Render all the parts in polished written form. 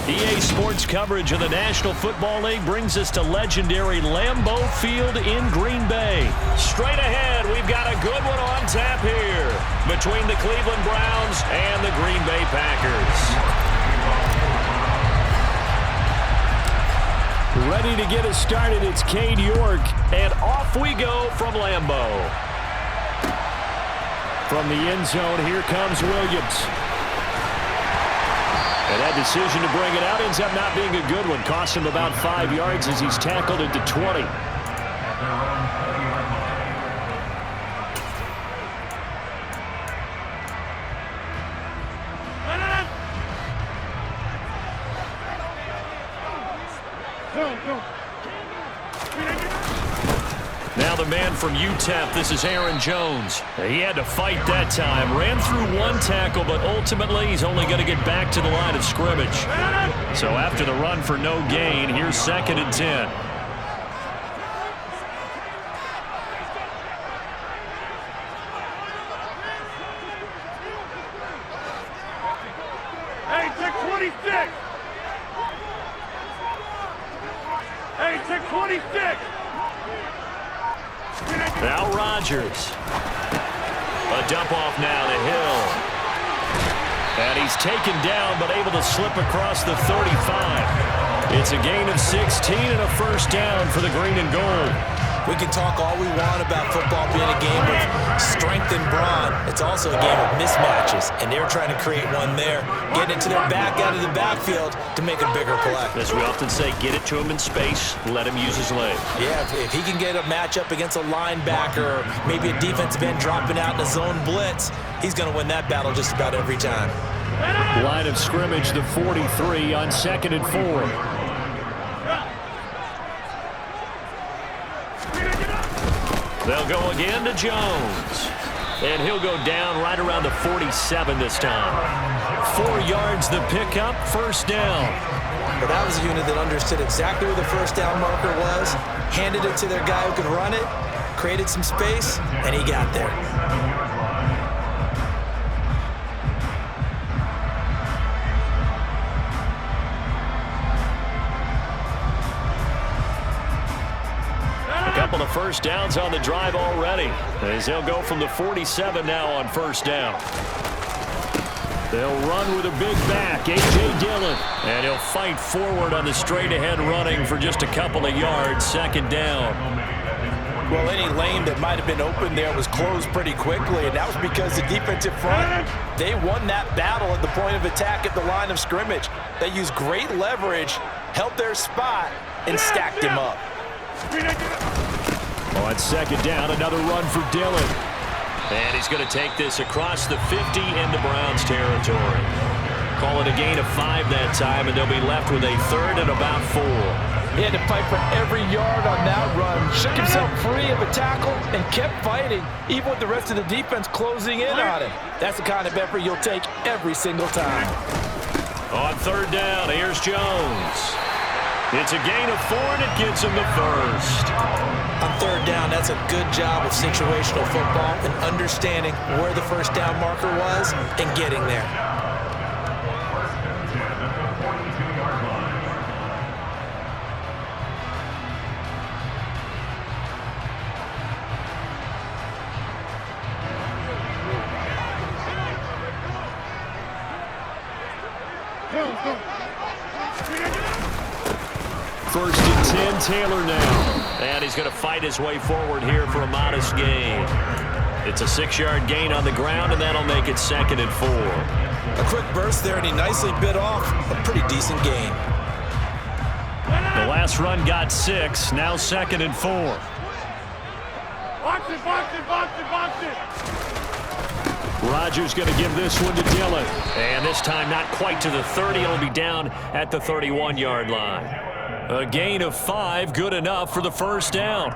EA Sports coverage of the National Football League brings us to legendary Lambeau Field in Green Bay. Straight ahead, we've got a good one on tap here between the Cleveland Browns and the Green Bay Packers. Ready to get us started, it's Cade York, and off we go from Lambeau. From the end zone, here comes Williams. And that decision to bring it out ends up not being a good one. Cost him about 5 yards as he's tackled into 20. Now the man from UTEP, this is Aaron Jones. He had to fight that time. Ran through one tackle, but ultimately he's only going to get back to the line of scrimmage. So after the run for no gain, here's 2nd and 10. Hey, take 26! Hey, take 26! Now Rodgers. A dump off now to Hill. And he's taken down but able to slip across the 35. It's a gain of 16 and a first down for the green and gold. We can talk all we want about football being a game of strength and brawn. It's also a game of mismatches, and they're trying to create one there, getting it to their back out of the backfield to make a bigger play. As we often say, get it to him in space, let him use his leg. Yeah, if he can get a matchup against a linebacker or maybe a defensive end dropping out in a zone blitz, he's going to win that battle just about every time. Line of scrimmage, the 43 on 2nd and 4. They'll go again to Jones. And he'll go down right around the 47 this time. 4 yards the pickup, first down. But that was a unit that understood exactly where the first down marker was, handed it to their guy who could run it, created some space, and he got there. Couple of first downs on the drive already, as they'll go from the 47 now on first down. They'll run with a big back, A.J. Dillon, and he'll fight forward on the straight-ahead running for just a couple of yards, 2nd down. Well, any lane that might have been open there was closed pretty quickly, and that was because the defensive front, they won that battle at the point of attack at the line of scrimmage. They used great leverage, held their spot, and stacked him up. On 2nd down, another run for Dillon. And he's going to take this across the 50 into Browns territory. Call it a gain of 5 that time, and they'll be left with a 3rd and about 4. He had to fight for every yard on that run, shook himself free of a tackle, and kept fighting, even with the rest of the defense closing in on him. That's the kind of effort you'll take every single time. On 3rd down, here's Jones. It's a gain of 4, and it gets him the first. On 3rd down, that's a good job of situational football and understanding where the first down marker was and getting there. First and 10, Taylor now. And he's going to fight his way forward here for a modest gain. It's a 6-yard gain on the ground, and that'll make it 2nd and 4. A quick burst there, and he nicely bit off a pretty decent gain. The last run got 6, now 2nd and 4. Box it, box it, box it, box it. Rodgers going to give this one to Dillon. And this time not quite to the 30. It'll be down at the 31-yard line. A gain of 5, good enough for the first down.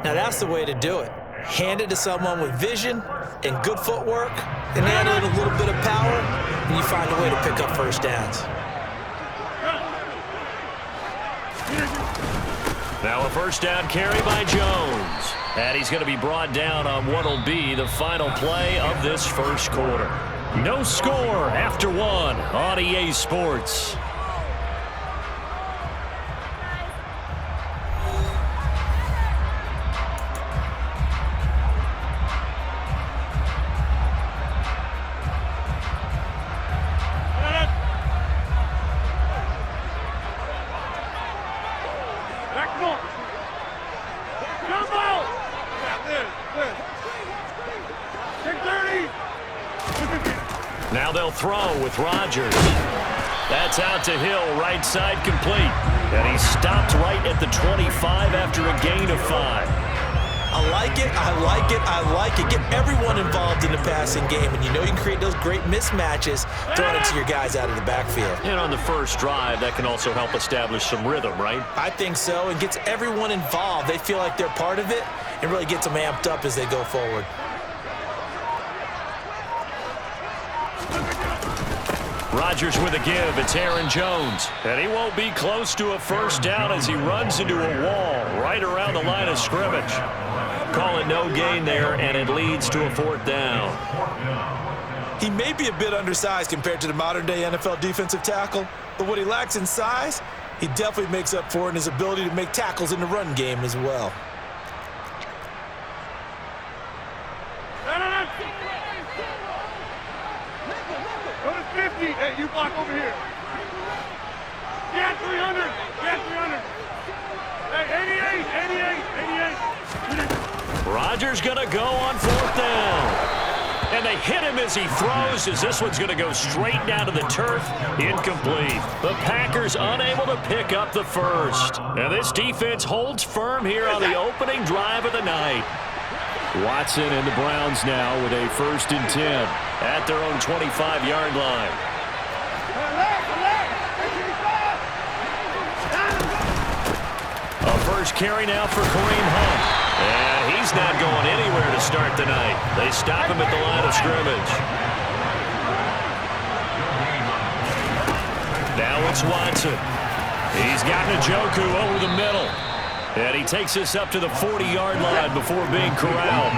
Now that's the way to do it. Hand it to someone with vision and good footwork, and add a little bit of power, and you find a way to pick up first downs. Now a first down carry by Jones. And he's going to be brought down on what will be the final play of this first quarter. No score after 1 on EA Sports. Now they'll throw with Rodgers. That's out to Hill, right side complete. And he stopped right at the 25 after a gain of 5. I like it, I like it, I like it. Get everyone involved in the passing game, and you know you can create those great mismatches throwing it to your guys out of the backfield. And on the first drive, that can also help establish some rhythm, right? I think so, and gets everyone involved. They feel like they're part of it, and really gets them amped up as they go forward. Rodgers with a give. It's Aaron Jones. And he won't be close to a first down as he runs into a wall right around the line of scrimmage. Call it no gain there, and it leads to a 4th down. He may be a bit undersized compared to the modern-day NFL defensive tackle, but what he lacks in size, he definitely makes up for it in his ability to make tackles in the run game as well. Go to 50. Hey, you block over here. Yeah, 300. Yeah, 300. Hey, 88. Rodgers going to go on 4th down. And they hit him as he throws, as this one's going to go straight down to the turf. Incomplete. The Packers unable to pick up the first. And this defense holds firm here on the opening drive of the night. Watson and the Browns now with a 1st and 10 at their own 25-yard line. A first carry now for Kareem Hunt. And he's not going anywhere to start the night. They stop him at the line of scrimmage. Now it's Watson. He's got Njoku over the middle. And he takes us up to the 40-yard line before being corralled.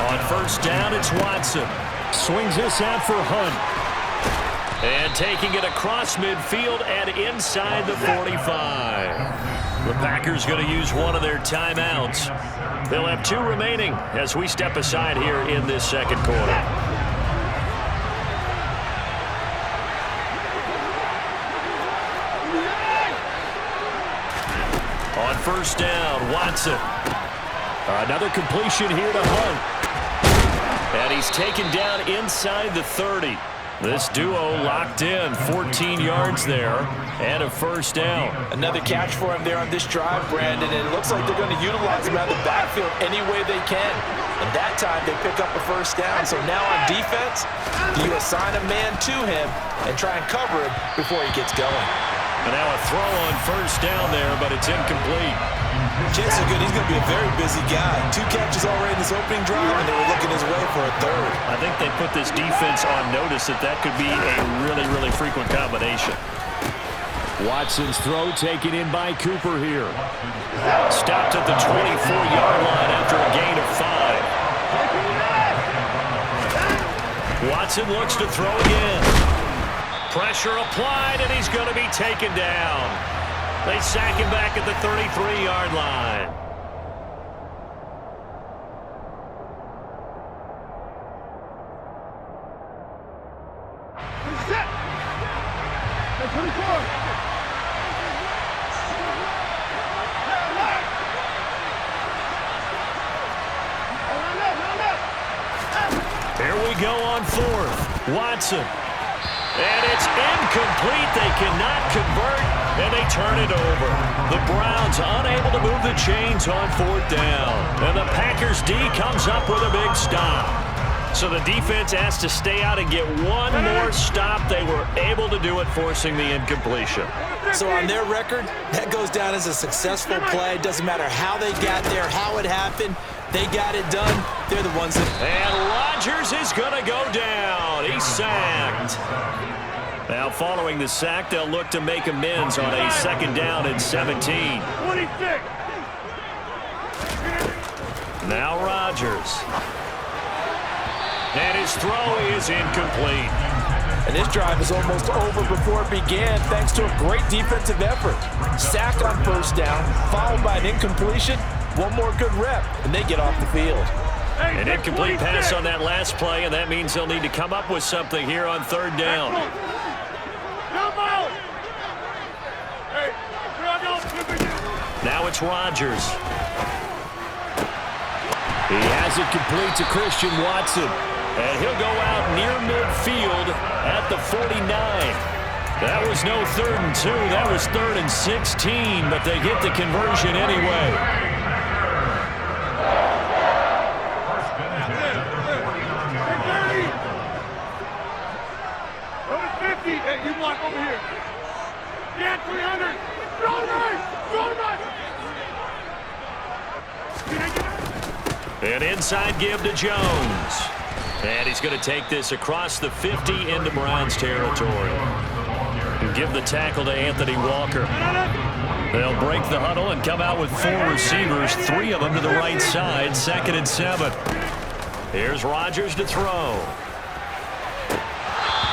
On first down, it's Watson. Swings this out for Hunt. And taking it across midfield and inside the 45. The Packers going to use one of their timeouts. They'll have 2 remaining as we step aside here in this second quarter. On first down, Watson. Another completion here to Hunt. And he's taken down inside the 30. This duo locked in, 14 yards there, and a first down. Another catch for him there on this drive, Brandon, and it looks like they're going to utilize him out of the backfield any way they can. And that time, they pick up a first down. So now on defense, do you assign a man to him and try and cover him before he gets going? And now a throw on first down there, but it's incomplete. Chances are good he's going to be a very busy guy. 2 catches already in this opening drive, and they were looking his way for a 3rd. I think they put this defense on notice that could be a really, really frequent combination. Watson's throw taken in by Cooper here. Stopped at the 24-yard line after a gain of 5. Watson looks to throw again. Pressure applied, and he's going to be taken down. They sack him back at the 33-yard line. Here we go on 4th. Watson. And it's incomplete. They cannot convert, and they turn it over. The Browns unable to move the chains on 4th down. And the Packers D comes up with a big stop. So the defense has to stay out and get one more stop. They were able to do it, forcing the incompletion. So on their record, that goes down as a successful play. Doesn't matter how they got there, how it happened. They got it done. They're the ones that... And Rodgers is going to go down. He's sacked. Now following the sack, they'll look to make amends on a 2nd down and 17. 26. Now Rodgers. And his throw is incomplete. And this drive is almost over before it began thanks to a great defensive effort. Sack on first down, followed by an incompletion. One more good rep, and they get off the field. An incomplete pass on that last play, and that means they'll need to come up with something here on 3rd down. Now it's Rodgers. He has it complete to Christian Watson. And he'll go out near midfield at the 49. That was no 3rd and 2. That was 3rd and 16, but they get the conversion anyway. Hey, you block over here. Yeah, 300. An inside give to Jones. And he's going to take this across the 50 into Browns territory. And give the tackle to Anthony Walker. They'll break the huddle and come out with 4 receivers, 3 of them to the right side, 2nd and 7. Here's Rodgers to throw.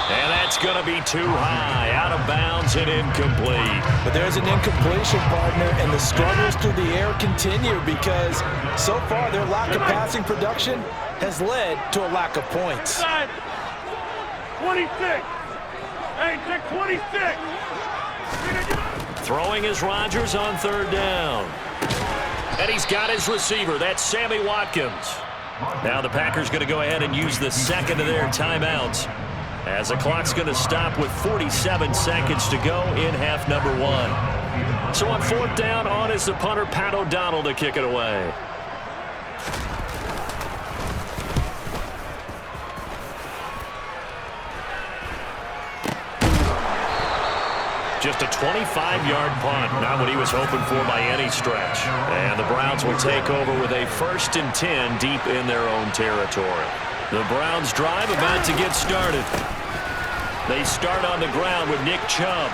And that's going to be too high, out of bounds and incomplete. But there's an incompletion, partner, and the struggles through the air continue because so far their lack of passing production has led to a lack of points. 26. Hey, check 26. Throwing is Rodgers on 3rd down. And he's got his receiver. That's Sammy Watkins. Now the Packers going to go ahead and use the 2nd of their timeouts, as the clock's going to stop with 47 seconds to go in half number 1. So on 4th down, on is the punter, Pat O'Donnell, to kick it away. Just a 25-yard punt, not what he was hoping for by any stretch. And the Browns will take over with a 1st and 10 deep in their own territory. The Browns drive about to get started. They start on the ground with Nick Chubb.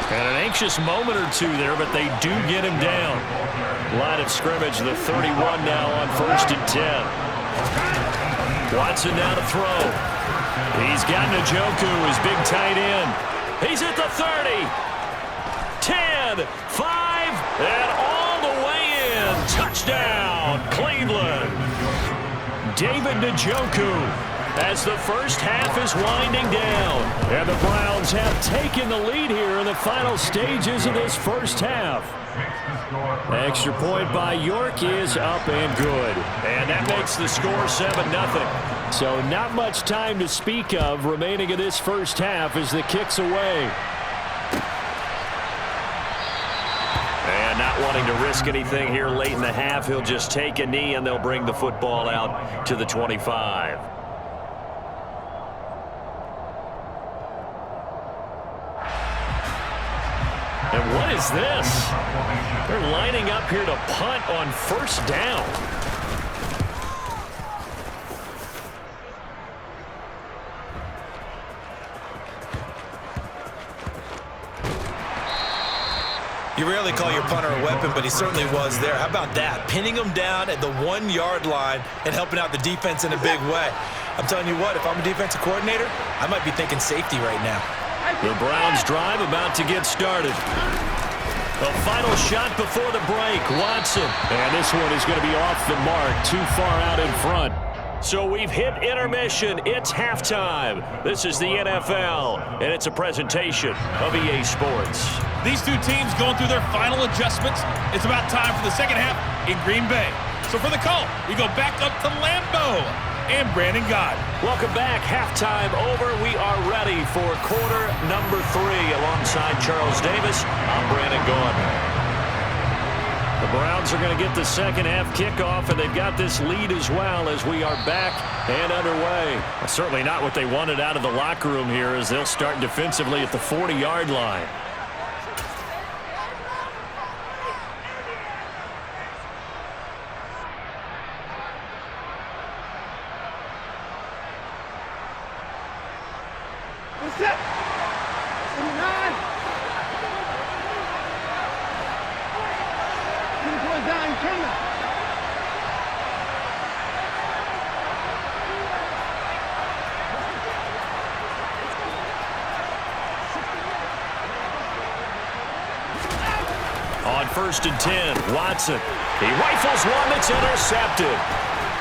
And an anxious moment or two there, but they do get him down. Line of scrimmage, the 31 now on 1st and 10. Watson now to throw. He's got Njoku, his big tight end. He's at the 30. 10, 5, and all the way in. Touchdown, Cleveland. David Njoku, as the first half is winding down. And the Browns have taken the lead here in the final stages of this first half. Extra point by York is up and good. And that makes the score 7-0. So not much time to speak of remaining in this first half as the kick's away. And not wanting to risk anything here late in the half, he'll just take a knee and they'll bring the football out to the 25. And what is this? They're lining up here to punt on 1st down. You rarely call your punter a weapon, but he certainly was there. How about that? Pinning him down at the 1-yard line and helping out the defense in a big way. I'm telling you what, if I'm a defensive coordinator, I might be thinking safety right now. The Browns drive about to get started. The final shot before the break, Watson. And this one is going to be off the mark, too far out in front. So we've hit intermission. It's halftime. This is the NFL, and it's a presentation of EA Sports. These two teams going through their final adjustments. It's about time for the second half in Green Bay. So for the call, we go back up to Lambeau and Brandon Gott. Welcome back. Halftime over. We are ready for quarter number 3. Alongside Charles Davis, I'm Brandon Gott. The Browns are going to get the second half kickoff, and they've got this lead as well as we are back and underway. Certainly not what they wanted out of the locker room here as they'll start defensively at the 40-yard line. On 1st and 10, Watson. He rifles one that's intercepted.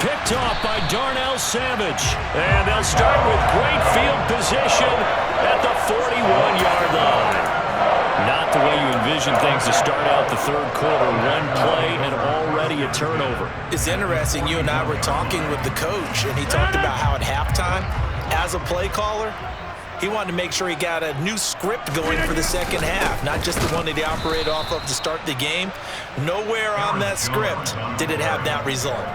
Picked off by Darnell Savage. And they'll start with great field position at the 41-yard line. Not the way you envision decision things to start out the third quarter. One play and already a turnover. It's interesting. You and I were talking with the coach, and he talked about how at halftime, as a play caller, he wanted to make sure he got a new script going for the second half, not just the one that he operated off of to start the game. Nowhere on that script did it have that result.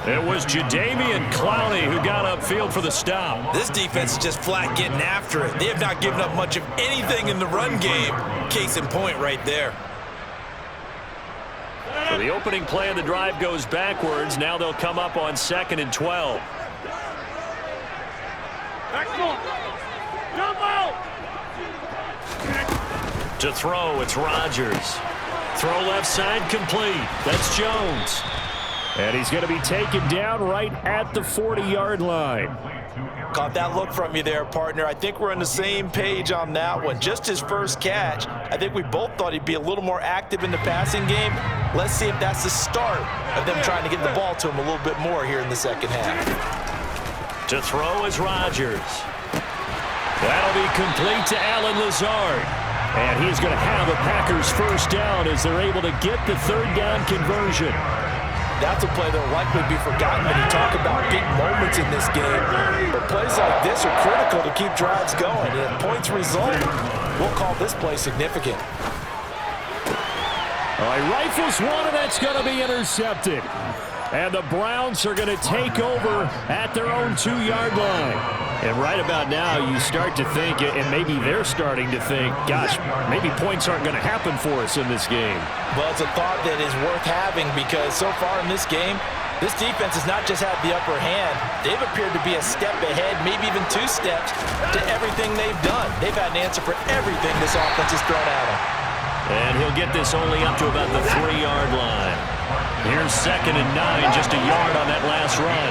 It was Jadeveon Clowney who got upfield for the stop. This defense is just flat getting after it. They have not given up much of anything in the run game. Case in point right there. So the opening play of the drive goes backwards. Now they'll come up on 2nd and 12. To throw, it's Rodgers. Throw left side complete. That's Jones. And he's going to be taken down right at the 40-yard line. Caught that look from you there, partner. I think we're on the same page on that one. Just his first catch. I think we both thought he'd be a little more active in the passing game. Let's see if that's the start of them trying to get the ball to him a little bit more here in the second half. To throw is Rodgers. That'll be complete to Allen Lazard. And he's going to have a Packers first down as they're able to get the third down conversion. That's a play that will likely be forgotten when you talk about big moments in this game. But plays like this are critical to keep drives going. And if points result, we'll call this play significant. All right, rifles one, and that's going to be intercepted. And the Browns are going to take over at their own 2-yard line. And right about now, you start to think, and maybe they're starting to think, gosh, maybe points aren't going to happen for us in this game. Well, it's a thought that is worth having because so far in this game, this defense has not just had the upper hand. They've appeared to be a step ahead, maybe even 2 steps, to everything they've done. They've had an answer for everything this offense has thrown at them. And he'll get this only up to about the 3-yard line. Here's 2nd and 9, just a yard on that last run.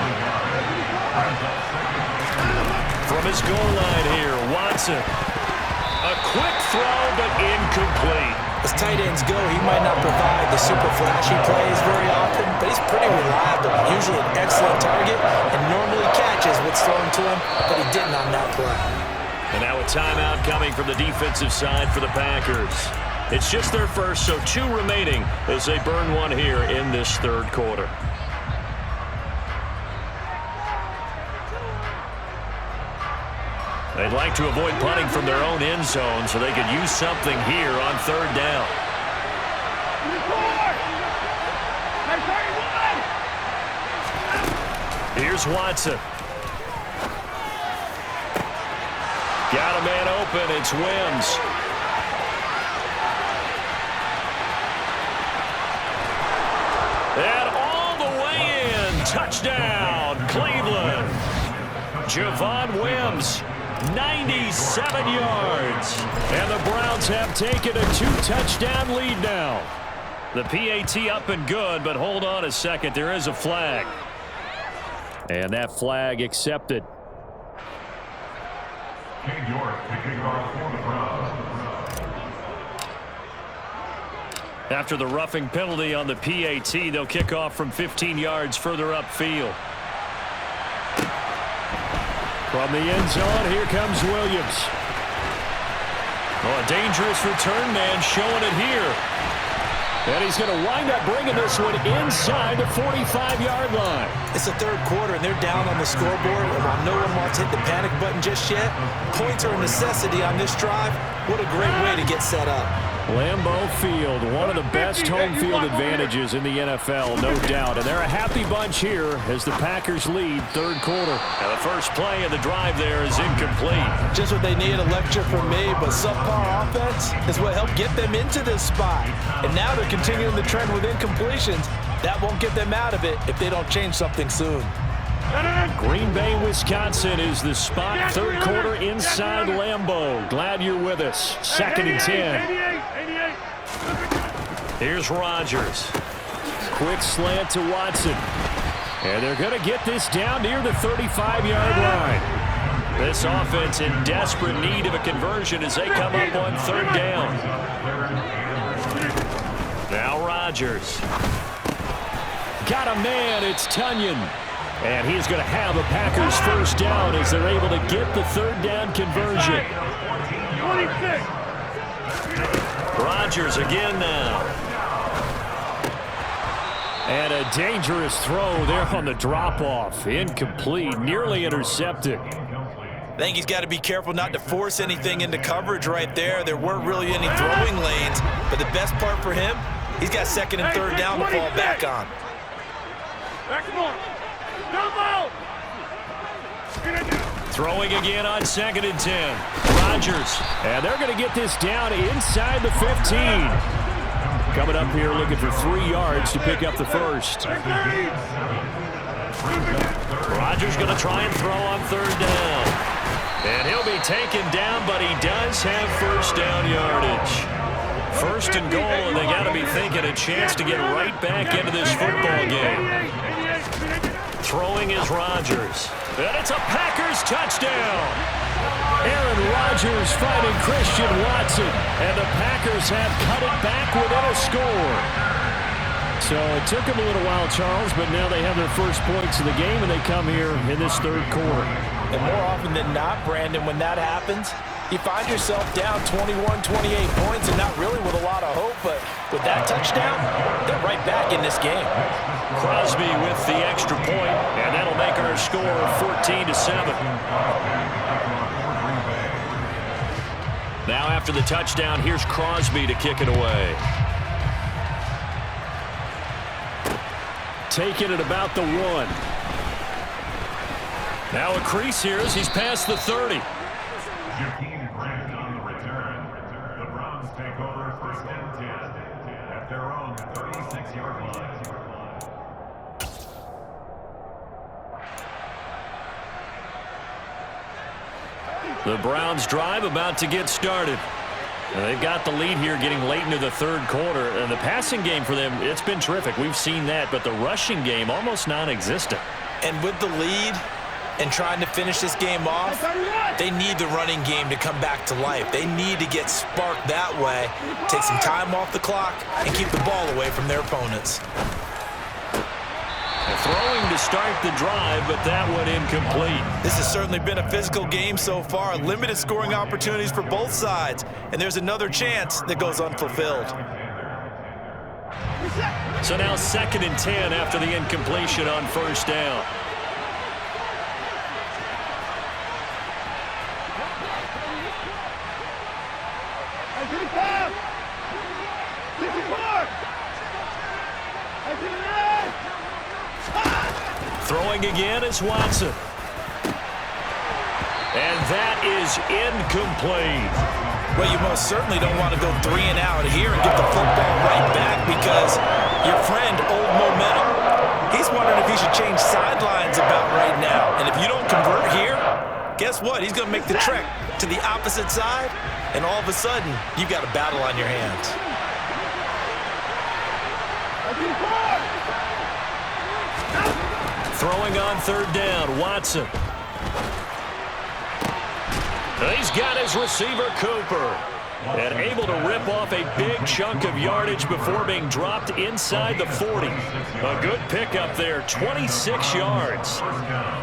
From his goal line here, Watson. A quick throw, but incomplete. As tight ends go, he might not provide the super flashy plays very often, but he's pretty reliable. Usually an excellent target and normally catches what's thrown to him, but he didn't on that play. And now a timeout coming from the defensive side for the Packers. It's just their first, so 2 remaining as they burn one here in this third quarter. They'd like to avoid punting from their own end zone so they could use something here on 3rd down. Here's Watson. Got a man open. It's Wims. And all the way in. Touchdown, Cleveland. Javon Wims. 97 yards. And the Browns have taken a 2-touchdown lead now. The PAT up and good, but hold on a second. There is a flag. And that flag accepted. After the roughing penalty on the PAT, they'll kick off from 15 yards further upfield. From the end zone, here comes Williams. Oh, a dangerous return man showing it here. And he's going to wind up bringing this one inside the 45-yard line. It's the third quarter, and they're down on the scoreboard. And while no one wants to hit the panic button just yet, points are a necessity on this drive. What a great way to get set up. Lambeau Field, one of the best home field advantages in the NFL, no doubt. And they're a happy bunch here as the Packers lead third quarter. Now the first play of the drive there is incomplete. Just what they need, a lecture from me, but subpar offense is what helped get them into this spot. And now they're continuing the trend with incompletions. That won't get them out of it if they don't change something soon. Green Bay, Wisconsin is the spot. Third quarter inside Lambeau. Glad you're with us. 2nd and 10. Here's Rodgers. Quick slant to Watson. And they're going to get this down near the 35-yard line. This offense in desperate need of a conversion as they come up on 3rd down. Now Rodgers. Got a man. It's Tunyon. And he's going to have a Packers first down as they're able to get the 3rd down conversion. 26. Rodgers again now. And a dangerous throw there on the drop-off. Incomplete, nearly intercepted. I think he's got to be careful not to force anything into coverage right there. There weren't really any throwing lanes, but the best part for him, he's got second and third down to fall back on. Throwing again on 2nd and 10. Rodgers, and they're going to get this down inside the 15. Coming up here looking for 3 yards to pick up the first. Rodgers going to try and throw on 3rd down. And he'll be taken down, but he does have first down yardage. 1st and goal, and they got to be thinking a chance to get right back into this football game. Throwing is Rodgers. And it's a Packers touchdown. Aaron Rodgers finding Christian Watson. And the Packers have cut it back within a score. So it took them a little while, Charles, but now they have their first points of the game, and they come here in this 3rd quarter. And more often than not, Brandon, when that happens, you find yourself down 21, 28 points and not really with a lot of hope, but with that touchdown, they're right back in this game. Crosby with the extra point, and that'll make our score 14-7. Now after the touchdown, here's Crosby to kick it away. Taking it about the 1. Now a crease here as he's past the 30. On the return. The Browns take over 1st and 10 at their own 36-yard line. The Browns drive about to get started. They've got the lead here getting late into the 3rd quarter. And the passing game for them, it's been terrific. We've seen that, but the rushing game almost non-existent. And with the lead and trying to finish this game off, they need the running game to come back to life. They need to get sparked that way, take some time off the clock, and keep the ball away from their opponents. Throwing to start the drive, but that one incomplete. This has certainly been a physical game so far. Limited scoring opportunities for both sides. And there's another chance that goes unfulfilled. So now 2nd and 10 after the incompletion on 1st down. Throwing again is Watson. And that is incomplete. Well, you most certainly don't want to go 3 and out here and get the football right back because your friend, Old Momentum, he's wondering if he should change sidelines about right now. And if you don't convert here, guess what? He's going to make the trek to the opposite side, and all of a sudden, you've got a battle on your hands. Throwing on 3rd down, Watson. He's got his receiver, Cooper. And able to rip off a big chunk of yardage before being dropped inside the 40. A good pickup there, 26 yards.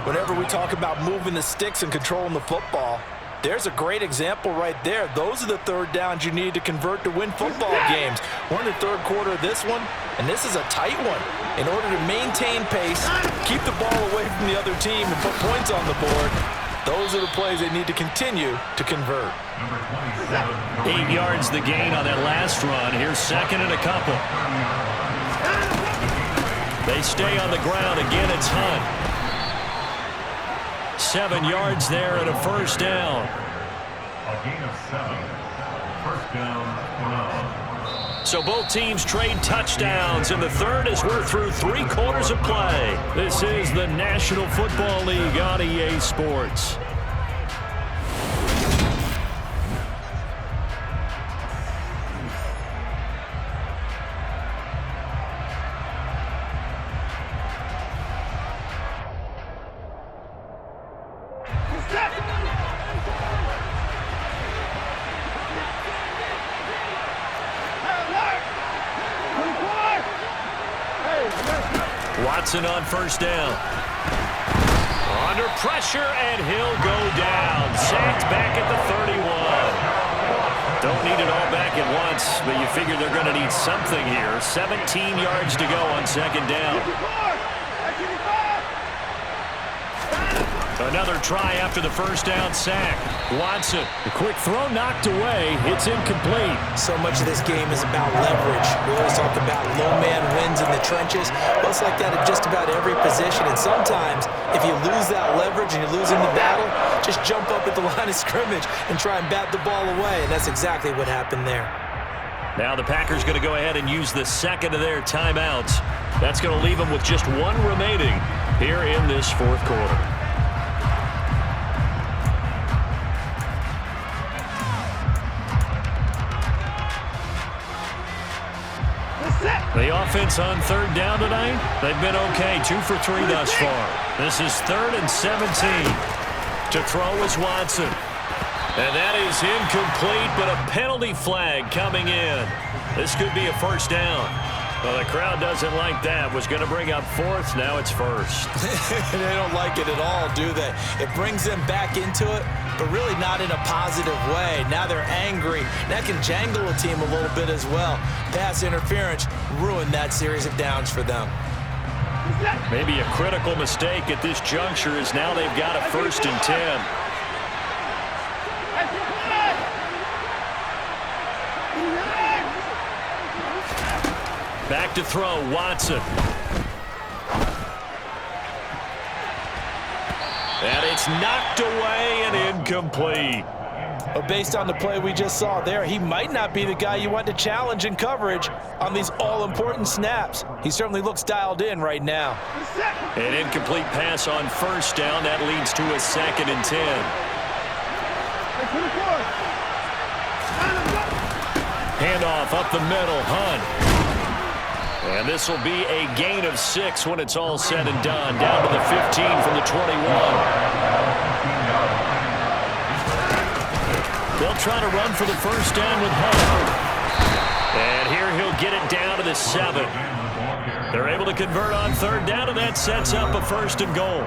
Whenever we talk about moving the sticks and controlling the football, there's a great example right there. Those are the 3rd downs you need to convert to win football games. We're in the 3rd quarter of this one, and this is a tight one. In order to maintain pace, keep the ball away from the other team, and put points on the board, those are the plays they need to continue to convert. 8 yards the gain on that last run. Here's 2nd and a couple. They stay on the ground. Again, it's Hunt. 7 yards there and a 1st down. A gain of 7. 1st down. So both teams trade touchdowns in the 3rd as we're through 3 quarters of play. This is the National Football League on EA Sports. Watson on 1st down. Under pressure, and he'll go down. Sacked back at the 31. Don't need it all back at once, but you figure they're going to need something here. 17 yards to go on second down. Another try after the first down sack. Watson, the quick throw knocked away. It's incomplete. So much of this game is about leverage. We always talk about low man wins in the trenches. Well, it's like that at just about every position. And sometimes, if you lose that leverage and you're losing the battle, just jump up at the line of scrimmage and try and bat the ball away. And that's exactly what happened there. Now the Packers going to go ahead and use the second of their timeouts. That's going to leave them with just one remaining here in this fourth quarter. The offense on third down tonight, they've been okay. 2 for 3 thus far. This is 3rd and 17. To throw is Watson. And that is incomplete, but a penalty flag coming in. This could be a first down. Well, the crowd doesn't like that. Was going to bring up 4th. Now it's 1st. They don't like it at all, do they? It brings them back into it, but really not in a positive way. Now they're angry. That can jangle a team a little bit as well. Pass interference ruined that series of downs for them. Maybe a critical mistake at this juncture is now they've got a 1st and 10. Back to throw, Watson. And it's knocked away and incomplete. But based on the play we just saw there, he might not be the guy you want to challenge in coverage on these all-important snaps. He certainly looks dialed in right now. An incomplete pass on first down. That leads to a 2nd and 10. Handoff up the middle, Hunt. And this will be a gain of 6 when it's all said and done. Down to the 15 from the 21. They'll try to run for the first down with Hunt. And here he'll get it down to the 7. They're able to convert on third down, and that sets up a 1st and goal.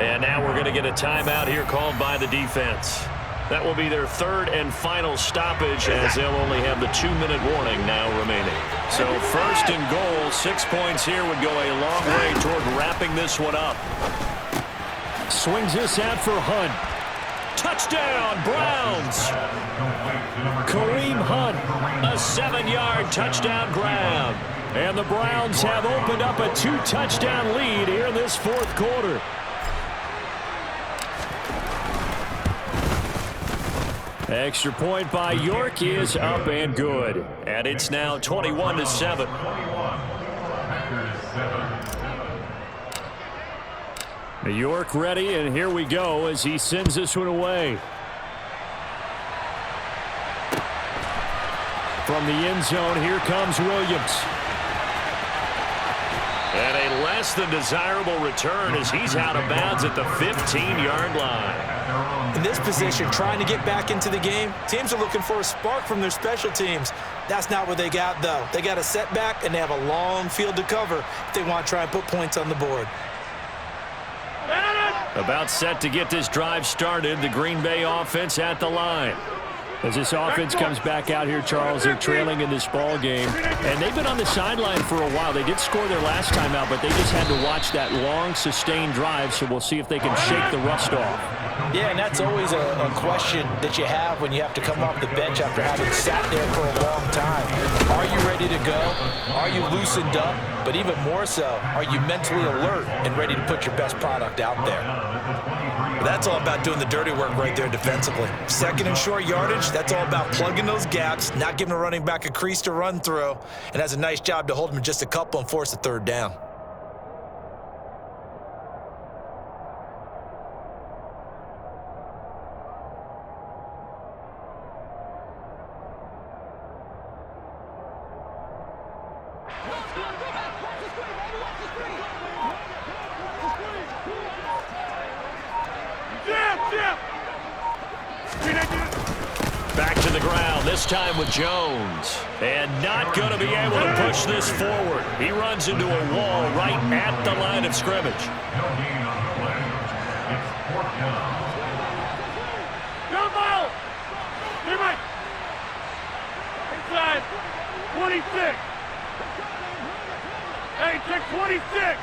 And now we're going to get a timeout here called by the defense. That will be their 3rd and final stoppage, as they'll only have the 2-minute warning now remaining. So 1st and goal, 6 points here would go a long way toward wrapping this one up. Swings this out for Hunt. Touchdown, Browns! Kareem Hunt, a 7-yard touchdown grab. And the Browns have opened up a 2-touchdown lead here in this fourth quarter. Extra point by York is up and good. And it's now 21-7. York ready, and here we go as he sends this one away. From the end zone, here comes Williams. And a less than desirable return as he's out of bounds at the 15-yard line. In this position, trying to get back into the game, teams are looking for a spark from their special teams. That's not what they got, though. They got a setback, and they have a long field to cover if they want to try and put points on the board. About set to get this drive started, the Green Bay offense at the line. As this offense comes back out here, Charles, they're trailing in this ball game. And they've been on the sideline for a while. They did score their last time out, but they just had to watch that long, sustained drive, so we'll see if they can shake the rust off. Yeah, and that's always a question that you have when you have to come off the bench after having sat there for a long time. Are you ready to go? Are you loosened up? But even more so, are you mentally alert and ready to put your best product out there? That's all about doing the dirty work right there defensively. Second and short yardage, that's all about plugging those gaps, not giving a running back a crease to run through, and has a nice job to hold him just a couple and force a third down. Back to the ground, this time with Jones. And not going to be able to push this forward. He runs into a wall right at the line of scrimmage. No gain on the play. It's 4th down. Down ball! Hey, Mike! 26. Hey, check 26.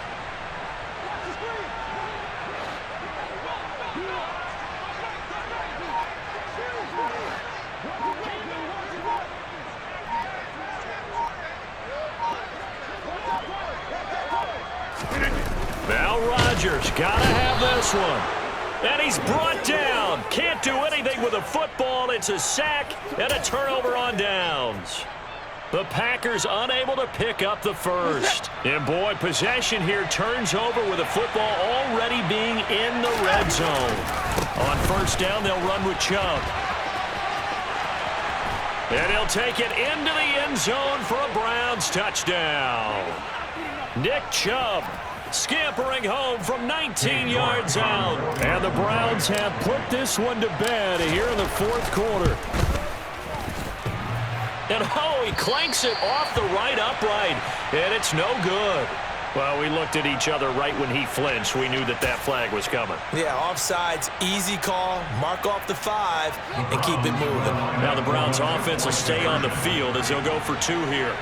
Now Rodgers gotta have this one. And he's brought down. Can't do anything with a football. It's a sack and a turnover on downs. The Packers unable to pick up the first. And boy, possession here turns over with the football already being in the red zone. On first down, they'll run with Chubb. And he'll take it into the end zone for a Browns touchdown. Nick Chubb scampering home from 19 yards out. And the Browns have put this one to bed here in the fourth quarter. And oh, he clanks it off the right upright, and it's no good. Well, we looked at each other right when he flinched. We knew that that flag was coming. Yeah, offsides, easy call, mark off the 5, and keep it moving. Now the Browns offense will stay on the field as they'll go for 2 here.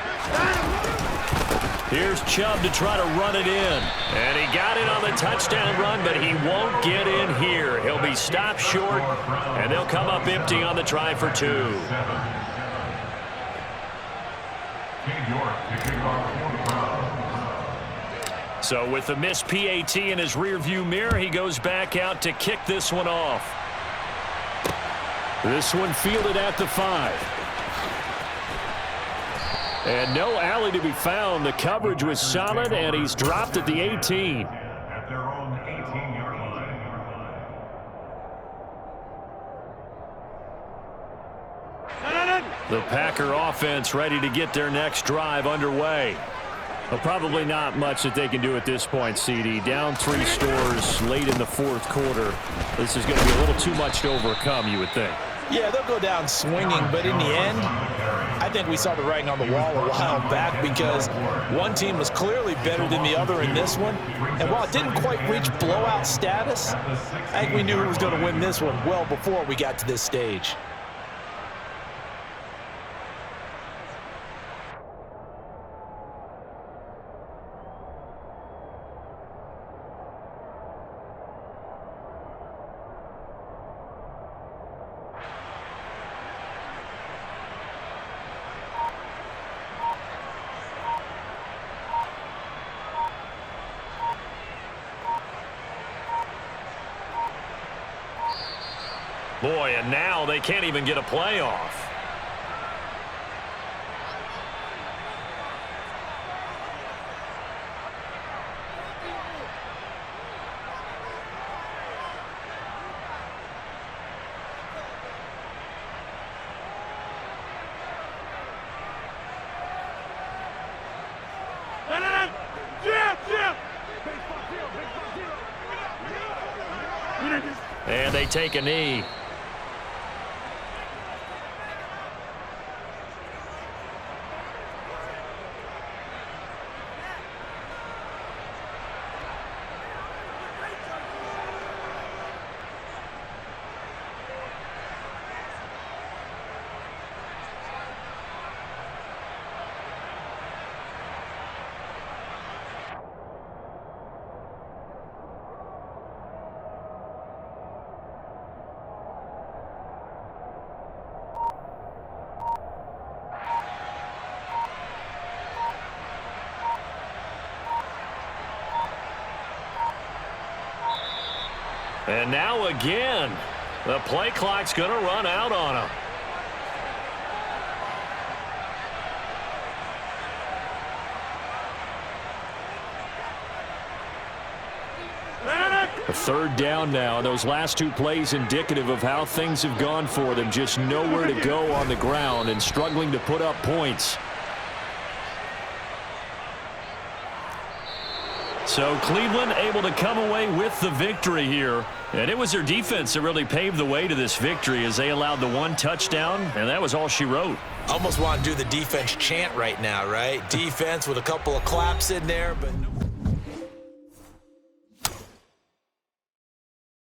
Here's Chubb to try to run it in. And he got it on the touchdown run, but he won't get in here. He'll be stopped short, and they'll come up empty on the try for 2. So with the missed PAT in his rearview mirror, he goes back out to kick this one off. This one fielded at the 5. And no alley to be found. The coverage was solid, and he's dropped at the 18. At their own 18-yard line. The Packer offense ready to get their next drive underway. Well, probably not much that they can do at this point, CD. Down 3 scores late in the fourth quarter. This is going to be a little too much to overcome, you would think. Yeah, they'll go down swinging, but in the end, I think we saw the writing on the wall a while back because one team was clearly better than the other in this one. And while it didn't quite reach blowout status, I think we knew who was going to win this one well before we got to this stage. Boy, and now they can't even get a playoff. And they take a knee. And now again, the play clock's going to run out on him. A third down now. Those last 2 plays indicative of how things have gone for them. Just nowhere to go on the ground and struggling to put up points. So Cleveland able to come away with the victory here. And it was their defense that really paved the way to this victory as they allowed the 1 touchdown, and that was all she wrote. Almost want to do the defense chant right now, right? Defense with a couple of claps in there, but...